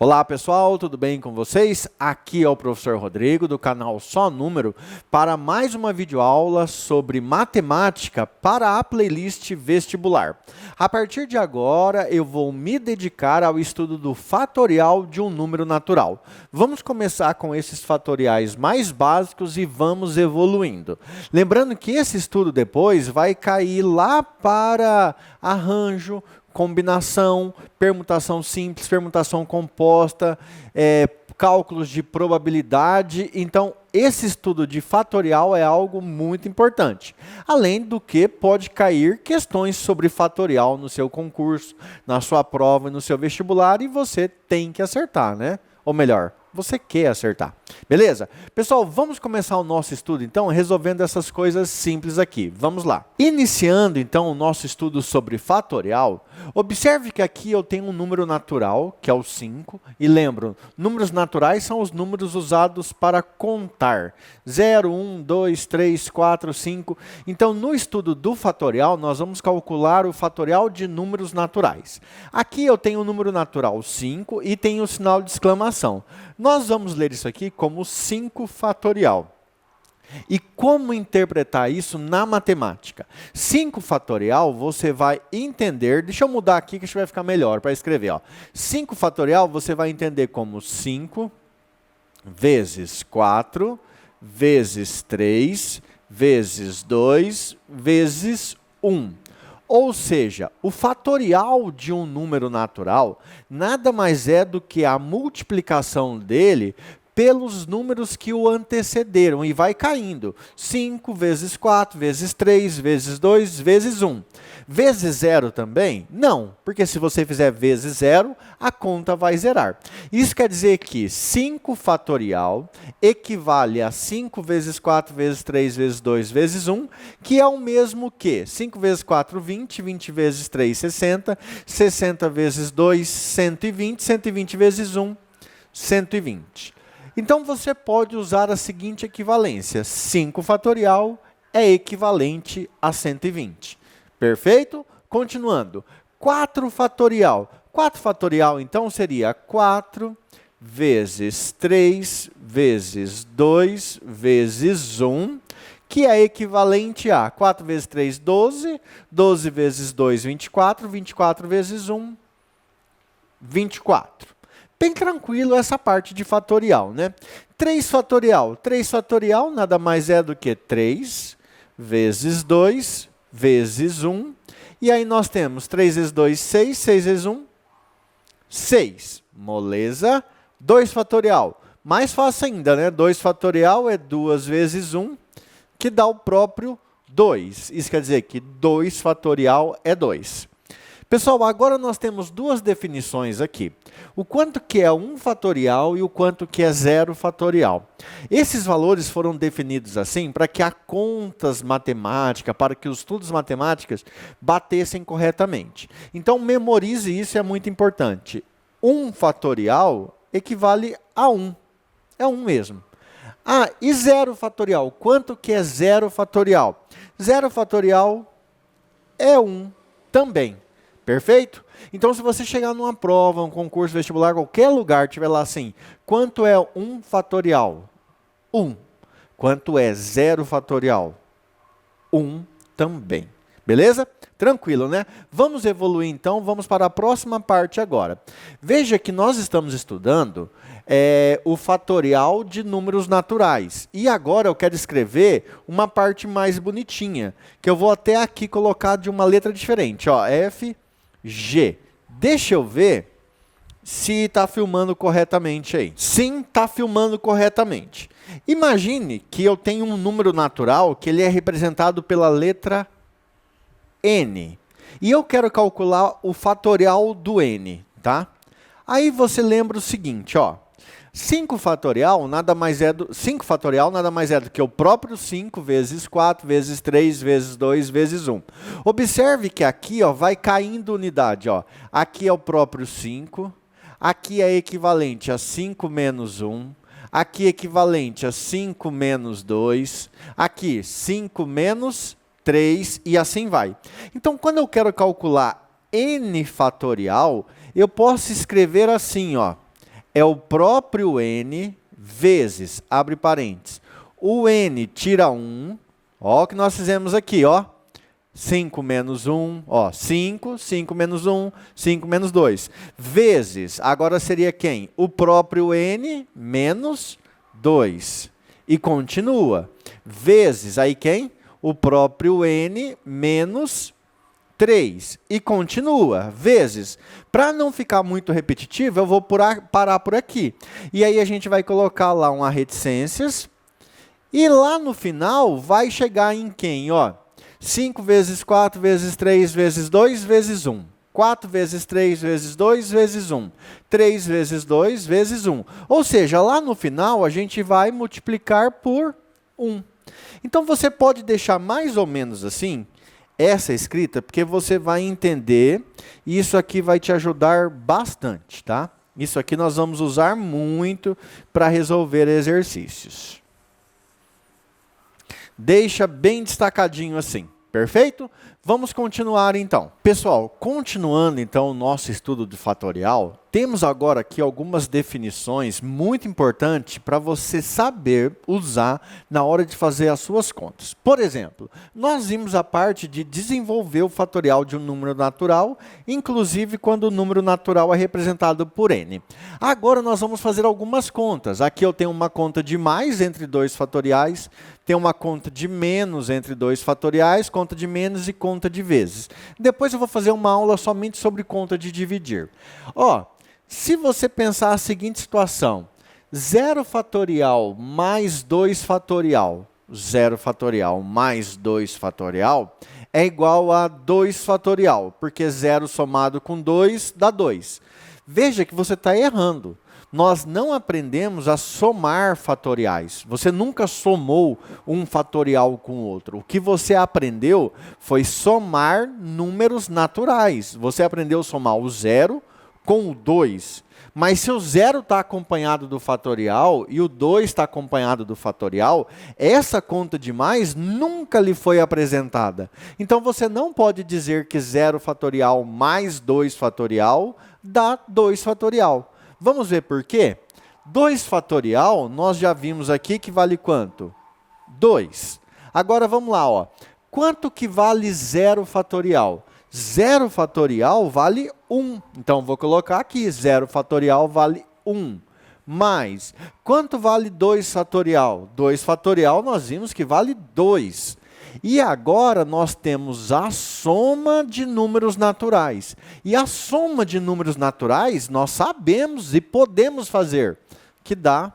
Olá pessoal, tudo bem com vocês? Aqui é o professor Rodrigo do canal Só Número para mais uma videoaula sobre matemática para a playlist vestibular. A partir de agora eu vou me dedicar ao estudo do fatorial de um número natural. Vamos começar com esses fatoriais mais básicos e vamos evoluindo. Lembrando que esse estudo depois vai cair lá para arranjo, combinação, permutação simples, permutação composta, cálculos de probabilidade. Então, esse estudo de fatorial é algo muito importante. Além do que pode cair questões sobre fatorial no seu concurso, na sua prova e no seu vestibular, e você tem que acertar, né? Ou melhor, você quer acertar. Beleza? Pessoal, vamos começar o nosso estudo, então, resolvendo essas coisas simples aqui. Vamos lá. Iniciando, então, o nosso estudo sobre fatorial, observe que aqui eu tenho um número natural, que é o 5, e lembro, números naturais são os números usados para contar. 0, 1, 2, 3, 4, 5. Então, no estudo do fatorial, nós vamos calcular o fatorial de números naturais. Aqui eu tenho o número natural 5 e tenho o sinal de exclamação. Nós vamos ler isso aqui como 5 fatorial. E como interpretar isso na matemática? 5 fatorial você vai entender, deixa eu mudar aqui que acho que vai ficar melhor para escrever. Ó. 5 fatorial você vai entender como 5 vezes 4 vezes 3 vezes 2 vezes 1. Ou seja, o fatorial de um número natural nada mais é do que a multiplicação dele pelos números que o antecederam, e vai caindo. 5 vezes 4, vezes 3, vezes 2, vezes 1. Vezes 0 também? Não, porque se você fizer vezes 0, a conta vai zerar. Isso quer dizer que 5 fatorial equivale a 5 vezes 4, vezes 3, vezes 2, vezes 1, que é o mesmo que 5 vezes 4, 20, 20 vezes 3, 60, 60 vezes 2, 120, 120 vezes 1, 120. Então, você pode usar a seguinte equivalência. 5 fatorial é equivalente a 120. Perfeito? Continuando. 4 fatorial. 4 fatorial, então, seria 4 vezes 3 vezes 2 vezes 1, que é equivalente a 4 vezes 3, 12. 12 vezes 2, 24. 24 vezes 1, 24. Bem tranquilo essa parte de fatorial, né? 3 fatorial. 3 fatorial nada mais é do que 3 vezes 2 vezes 1. E aí nós temos 3 vezes 2, 6. 6 vezes 1, 6. Moleza. 2 fatorial. Mais fácil ainda, né? 2 fatorial é 2 vezes 1, que dá o próprio 2. Isso quer dizer que 2 fatorial é 2. Pessoal, agora nós temos duas definições aqui. O quanto que é 1 fatorial e o quanto que é 0 fatorial. Esses valores foram definidos assim para que a contas matemática, para que os estudos matemáticos batessem corretamente. Então, memorize isso, é muito importante. 1 fatorial equivale a 1. É 1 mesmo. Ah, e 0 fatorial? Quanto que é 0 fatorial? 0 fatorial é 1 também. Perfeito? Então, se você chegar numa prova, um concurso vestibular, qualquer lugar, tiver lá assim, quanto é 1 fatorial? 1. Quanto é 0 fatorial? 1 também. Beleza? Tranquilo, né? Vamos evoluir então, vamos para a próxima parte agora. Veja que nós estamos estudando o fatorial de números naturais. E agora eu quero escrever uma parte mais bonitinha, que eu vou até aqui colocar de uma letra diferente. Ó, F, G. Deixa eu ver se está filmando corretamente aí. Sim, está filmando corretamente. Imagine que eu tenho um número natural que ele é representado pela letra N. E eu quero calcular o fatorial do N, tá? Aí você lembra o seguinte, ó. 5 fatorial nada mais é do que o próprio 5 vezes 4 vezes 3 vezes 2 vezes 1. Observe que aqui, ó, vai caindo unidade, ó. Aqui é o próprio 5, aqui é equivalente a 5 menos 1, aqui é equivalente a 5 menos 2, aqui 5 menos 3 e assim vai. Então, quando eu quero calcular n fatorial, eu posso escrever assim, ó. é o próprio n vezes, abre parênteses, o n tira 1, ó o que nós fizemos aqui, ó. 5 menos 1, ó, 5, 5 menos 1, 5 menos 2. Vezes, agora seria quem? O próprio n menos 2. E continua. Vezes, aí quem? O próprio n menos 3. E continua. Vezes. Para não ficar muito repetitivo, eu vou parar por aqui. E aí a gente vai colocar lá uma reticências. E lá no final vai chegar em quem, ó? 5 vezes 4 vezes 3 vezes 2 vezes 1. 4 vezes 3 vezes 2 vezes 1. 3 vezes 2 vezes 1. Ou seja, lá no final a gente vai multiplicar por 1. Então você pode deixar mais ou menos assim essa escrita, porque você vai entender e isso aqui vai te ajudar bastante, tá? Isso aqui nós vamos usar muito para resolver exercícios. Deixa bem destacadinho assim. Perfeito? Vamos continuar então. Pessoal, continuando então o nosso estudo de fatorial, temos agora aqui algumas definições muito importantes para você saber usar na hora de fazer as suas contas. Por exemplo, nós vimos a parte de desenvolver o fatorial de um número natural, inclusive quando o número natural é representado por n. Agora nós vamos fazer algumas contas. Aqui eu tenho uma conta de mais entre dois fatoriais, tem uma conta de menos entre dois fatoriais, conta de menos e conta de vezes. Depois eu vou fazer uma aula somente sobre conta de dividir. Ó, se você pensar a seguinte situação, 0 fatorial mais 2 fatorial, 0 fatorial mais 2 fatorial é igual a 2 fatorial, porque 0 somado com 2 dá 2. Veja que você está errando. Nós não aprendemos a somar fatoriais. Você nunca somou um fatorial com o outro. O que você aprendeu foi somar números naturais. Você aprendeu a somar o 0 com o 2. Mas se o 0 está acompanhado do fatorial e o 2 está acompanhado do fatorial, essa conta de mais nunca lhe foi apresentada. Então você não pode dizer que 0 fatorial mais 2 fatorial dá 2 fatorial. Vamos ver por quê? 2 fatorial, nós já vimos aqui que vale quanto? 2. Agora vamos lá, ó. Quanto que vale 0 fatorial? 0 fatorial vale 1. Então, vou colocar aqui, 0 fatorial vale 1. Mais, quanto vale 2 fatorial? 2 fatorial nós vimos que vale 2. E agora nós temos a soma de números naturais. E a soma de números naturais nós sabemos e podemos fazer, que dá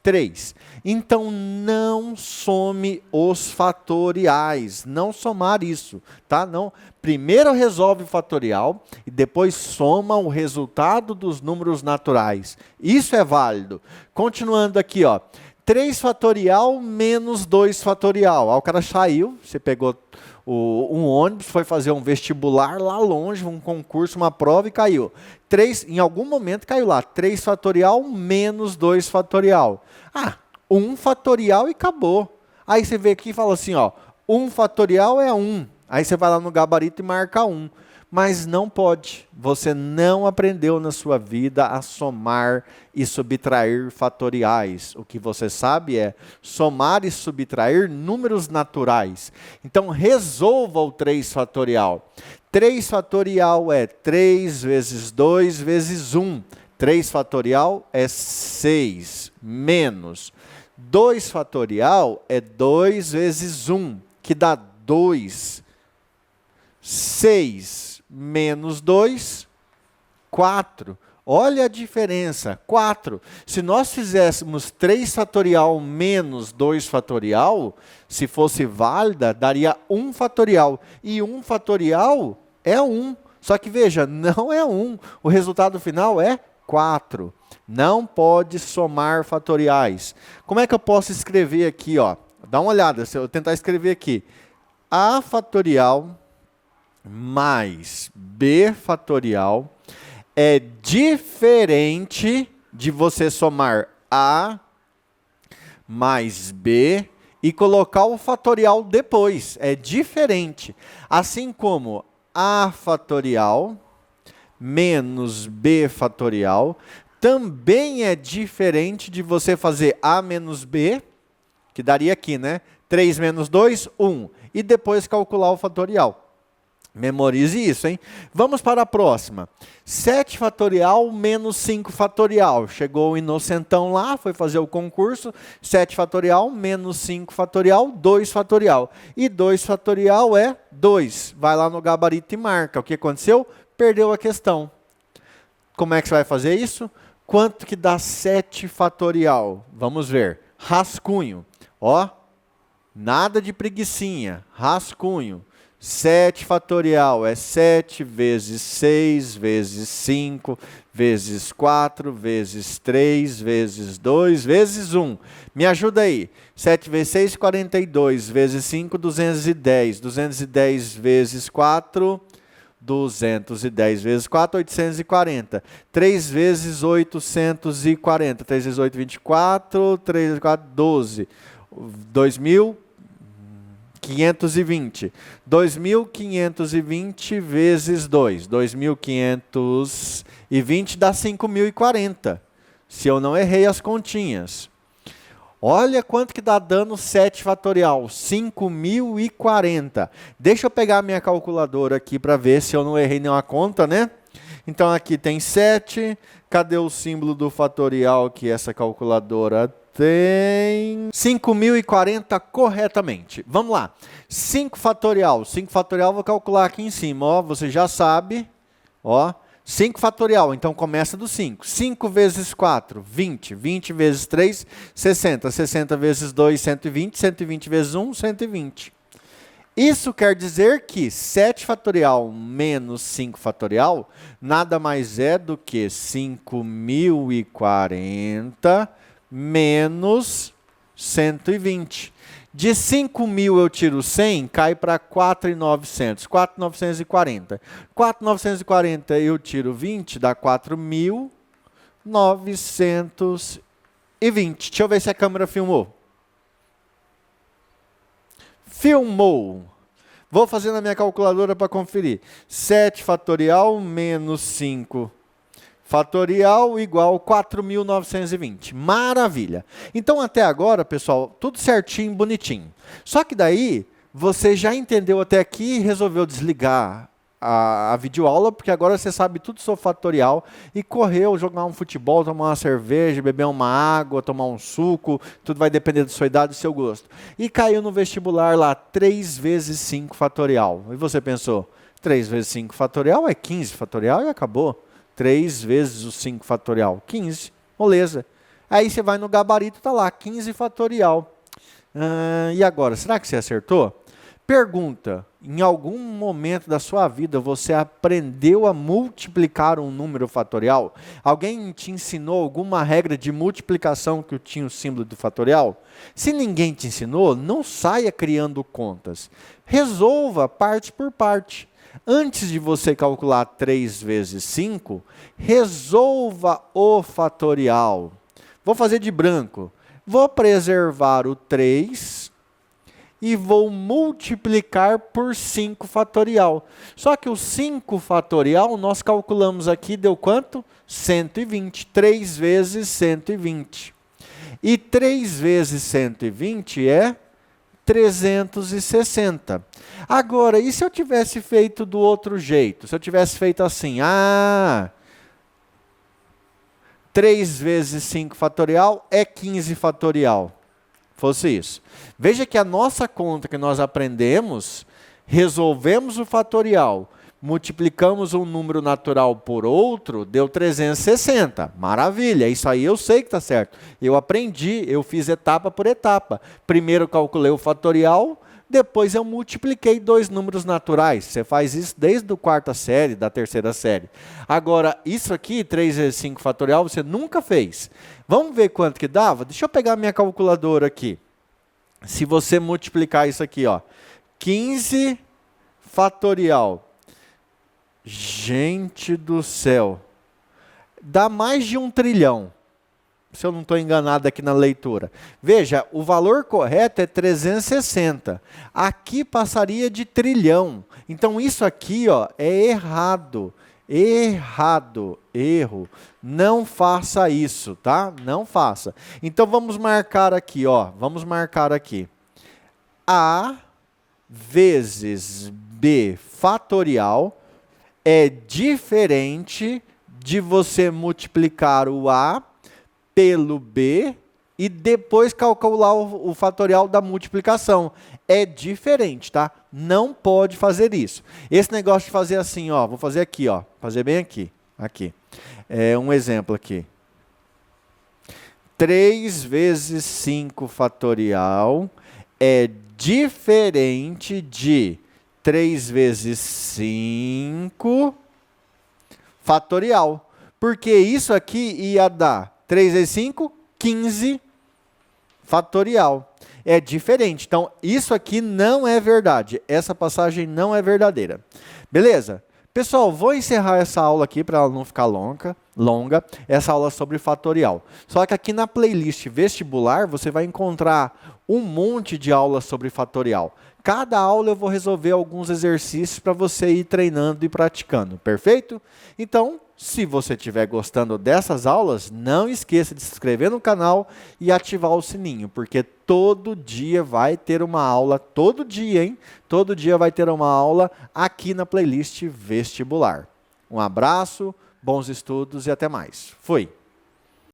3. Então, não some os fatoriais, não somar isso, tá? Não. Primeiro resolve o fatorial e depois soma o resultado dos números naturais. Isso é válido. Continuando aqui, ó. 3 fatorial menos 2 fatorial. Aí o cara saiu, você pegou um ônibus, foi fazer um vestibular lá longe, um concurso, uma prova e caiu. 3, em algum momento caiu lá, 3 fatorial menos 2 fatorial. Ah, 1 fatorial e acabou. Aí você vê aqui e fala assim, ó, 1 fatorial é 1. Aí você vai lá no gabarito e marca 1. Mas não pode. Você não aprendeu na sua vida a somar e subtrair fatoriais. O que você sabe é somar e subtrair números naturais. Então, resolva o 3 fatorial. 3 fatorial é 3 vezes 2 vezes 1. 3 fatorial é 6, menos 2 fatorial é 2 vezes 1, que dá 2. 6 menos 2, 4. Olha a diferença, 4. Se nós fizéssemos 3 fatorial menos 2 fatorial, se fosse válida, daria 1 fatorial. E 1 fatorial é 1. Só que veja, não é 1. O resultado final é 4. Não pode somar fatoriais. Como é que eu posso escrever aqui, ó? Dá uma olhada, se eu tentar escrever aqui. A fatorial mais b fatorial é diferente de você somar a mais b e colocar o fatorial depois. É diferente. Assim como a fatorial menos b fatorial também é diferente de você fazer A menos B, que daria aqui, né? 3 menos 2, 1. E depois calcular o fatorial. Memorize isso, hein? Vamos para a próxima. 7 fatorial menos 5 fatorial. Chegou o inocentão lá, foi fazer o concurso. 7 fatorial menos 5 fatorial, 2 fatorial. E 2 fatorial é 2. Vai lá no gabarito e marca. O que aconteceu? Perdeu a questão. Como é que você vai fazer isso? Quanto que dá 7 fatorial? Vamos ver. Rascunho. Ó, nada de preguicinha. Rascunho. 7 fatorial é 7 vezes 6, vezes 5, vezes 4, vezes 3, vezes 2, vezes 1. Me ajuda aí. 7 vezes 6, 42, vezes 5, 210. 210 vezes 4, 210 vezes 4, 840. 3 vezes 840. 3 vezes 8, 24. 3 vezes 4, 12. 2.520. 2.520 vezes 2. 2.520 dá 5.040. Se eu não errei as continhas. Olha quanto que dá dano 7 fatorial. 5.040. Deixa eu pegar a minha calculadora aqui para ver se eu não errei nenhuma conta, né? Então aqui tem 7. Cadê o símbolo do fatorial que essa calculadora tem? 5.040 corretamente. Vamos lá. 5 fatorial. 5 fatorial vou calcular aqui em cima. Ó, você já sabe. Ó, 5 fatorial. Então começa do 5. 5 vezes 4, 20. 20 vezes 3, 60. 60 vezes 2, 120. 120 vezes 1, 120. Isso quer dizer que 7 fatorial menos 5 fatorial nada mais é do que 5.040 menos 120. De 5.000 eu tiro 100, cai para 4.900. 4.940. 4.940 eu tiro 20, dá 4.920. Deixa eu ver se a câmera filmou. Filmou. Vou fazer na minha calculadora para conferir. 7 fatorial menos 5 fatorial igual 4.920. Maravilha. Então, até agora, pessoal, tudo certinho, bonitinho. Só que daí, você já entendeu até aqui e resolveu desligar a videoaula, porque agora você sabe tudo sobre fatorial e correu, jogar um futebol, tomar uma cerveja, beber uma água, tomar um suco, tudo vai depender da sua idade e do seu gosto. E caiu no vestibular lá, 3 vezes 5 fatorial. E você pensou, 3 vezes 5 fatorial é 15 fatorial e acabou. 3 vezes o 5 fatorial, 15, moleza. Aí você vai no gabarito, está lá, 15 fatorial. E agora, será que você acertou? Pergunta, em algum momento da sua vida você aprendeu a multiplicar um número fatorial? Alguém te ensinou alguma regra de multiplicação que tinha o símbolo do fatorial? Se ninguém te ensinou, não saia criando contas. Resolva parte por parte. Antes de você calcular 3 vezes 5, resolva o fatorial. Vou fazer de branco. Vou preservar o 3 e vou multiplicar por 5 fatorial. Só que o 5 fatorial, nós calculamos aqui, deu quanto? 120. 3 vezes 120. E 3 vezes 120 é 360. Agora, e se eu tivesse feito do outro jeito? Se eu tivesse feito assim, 3 vezes 5 fatorial é 15 fatorial. Fosse isso. Veja que a nossa conta que nós aprendemos, resolvemos o fatorial, multiplicamos um número natural por outro, deu 360. Maravilha, isso aí eu sei que está certo. Eu aprendi, eu fiz etapa por etapa. Primeiro calculei o fatorial, depois eu multipliquei 2 números naturais. Você faz isso desde a 4ª série, da 3ª série. Agora, isso aqui, 3 vezes 5 fatorial, você nunca fez. Vamos ver quanto que dava? Deixa eu pegar minha calculadora aqui. Se você multiplicar isso aqui, ó, 15 fatorial. Gente do céu. Dá mais de 1 trilhão. Se eu não estou enganado aqui na leitura. Veja, o valor correto é 360. Aqui passaria de trilhão. Então isso aqui, ó, é errado. Errado, erro. Não faça isso, tá? Não faça. Então vamos marcar aqui, ó. Vamos marcar aqui. A vezes B fatorial é diferente de você multiplicar o A pelo B e depois calcular o fatorial da multiplicação. É diferente, tá? Não pode fazer isso. Esse negócio de fazer assim, ó, vou fazer aqui, ó, fazer bem aqui, aqui. Um exemplo aqui. 3 vezes 5 fatorial é diferente de 3 vezes 5 fatorial. Porque isso aqui ia dar 3 vezes 5, 15 fatorial. É diferente. Então, isso aqui não é verdade. Essa passagem não é verdadeira. Beleza? Pessoal, vou encerrar essa aula aqui para ela não ficar longa. Essa aula sobre fatorial. Só que aqui na playlist vestibular, você vai encontrar um monte de aulas sobre fatorial. Cada aula eu vou resolver alguns exercícios para você ir treinando e praticando. Perfeito? Então, se você estiver gostando dessas aulas, não esqueça de se inscrever no canal e ativar o sininho, porque todo dia vai ter uma aula, todo dia, hein? Todo dia vai ter uma aula aqui na playlist vestibular. Um abraço, bons estudos e até mais. Fui!